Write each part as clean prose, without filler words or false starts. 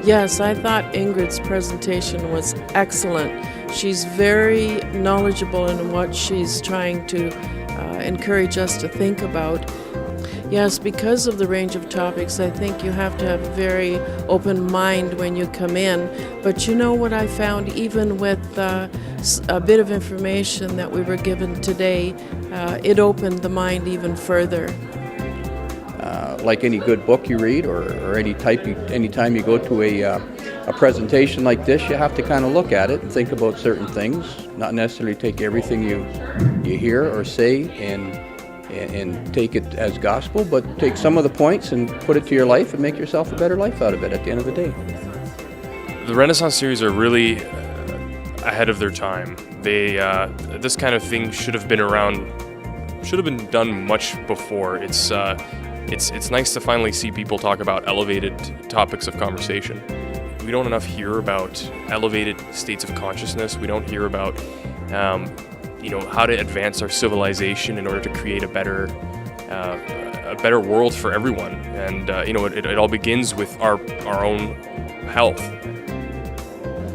Yes, I thought Ingrid's presentation was excellent. She's very knowledgeable in what she's trying to encourage us to think about. Yes, because of the range of topics, I think you have to have a very open mind when you come in. But you know what I found, even with a bit of information that we were given today, it opened the mind even further. Like any good book you read or anytime you go to a presentation like this, you have to kind of look at it and think about certain things, not necessarily take everything you hear or say and take it as gospel, but take some of the points and put it to your life and make yourself a better life out of it at the end of the day. The Renaissance series are really ahead of their time. This kind of thing should have been done much before. It's nice to finally see people talk about elevated topics of conversation. We don't enough hear about elevated states of consciousness. We don't hear about how to advance our civilization in order to create a better world for everyone. And it all begins with our own health.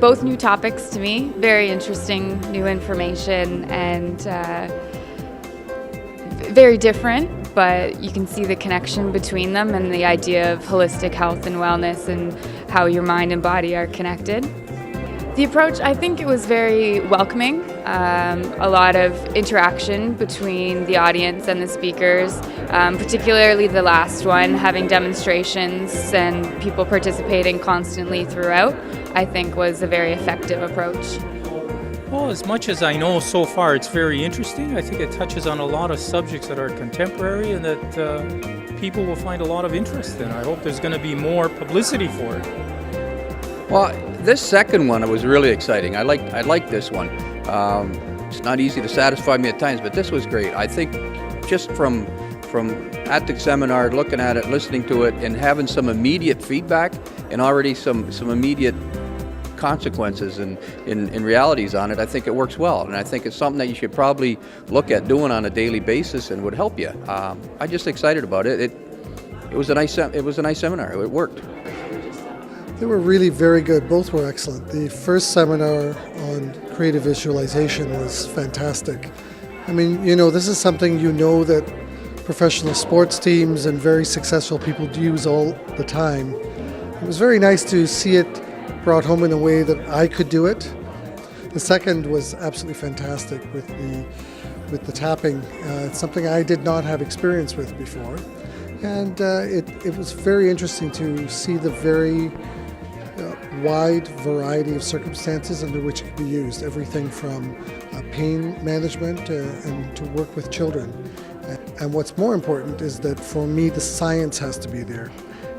Both new topics to me, very interesting new information, and very different, but you can see the connection between them and the idea of holistic health and wellness and how your mind and body are connected. The approach, I think it was very welcoming, a lot of interaction between the audience and the speakers, particularly the last one, having demonstrations and people participating constantly throughout, I think was a very effective approach. Well, as much as I know so far, it's very interesting. I think it touches on a lot of subjects that are contemporary and that people will find a lot of interest in. I hope there's going to be more publicity for it. Well, this second one was really exciting. I like this one. It's not easy to satisfy me at times, but this was great. I think just from at the seminar, looking at it, listening to it, and having some immediate feedback and already some immediate consequences and realities on it, I think it works well, and I think it's something that you should probably look at doing on a daily basis and would help you. I'm just excited about it. It was a nice seminar. It worked. They were really very good. Both were excellent. The first seminar on creative visualization was fantastic. I mean, this is something that professional sports teams and very successful people use all the time. It was very nice to see it brought home in a way that I could do it. The second was absolutely fantastic with the tapping. It's something I did not have experience with before. And it was very interesting to see the very wide variety of circumstances under which it could be used. Everything from pain management and to work with children. And what's more important is that for me the science has to be there.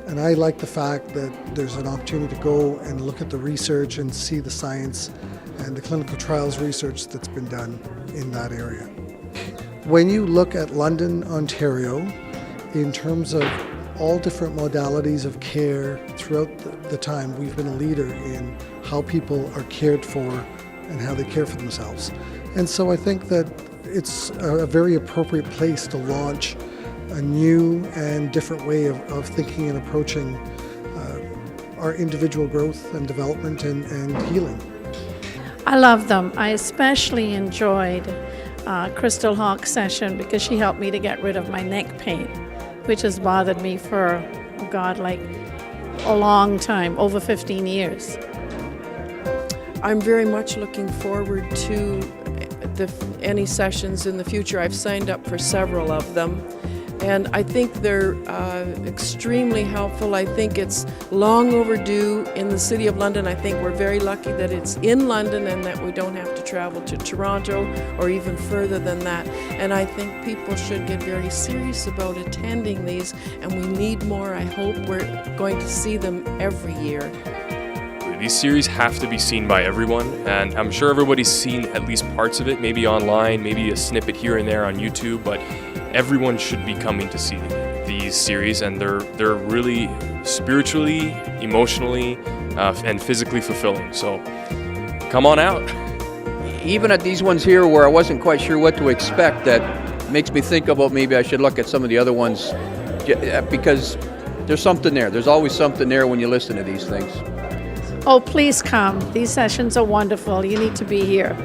And I like the fact that there's an opportunity to go and look at the research and see the science and the clinical trials research that's been done in that area. When you look at London, Ontario, in terms of all different modalities of care throughout the time, we've been a leader in how people are cared for and how they care for themselves. And so I think that it's a very appropriate place to launch a new and different way of thinking and approaching our individual growth and development and healing. I love them. I especially enjoyed Crystal Hawk's session because she helped me to get rid of my neck pain, which has bothered me for, a long time, over 15 years. I'm very much looking forward to any sessions in the future. I've signed up for several of them. And I think they're extremely helpful. I think it's long overdue in the City of London. I think we're very lucky that it's in London and that we don't have to travel to Toronto or even further than that. And I think people should get very serious about attending these, and we need more. I hope we're going to see them every year. These series have to be seen by everyone, and I'm sure everybody's seen at least parts of it, maybe online, maybe a snippet here and there on YouTube, but everyone should be coming to see these series, and they're really spiritually, emotionally, and physically fulfilling. So come on out. Even at these ones here where I wasn't quite sure what to expect, that makes me think about maybe I should look at some of the other ones, because there's something there. There's always something there when you listen to these things. oh, please come. These sessions are wonderful. You need to be here.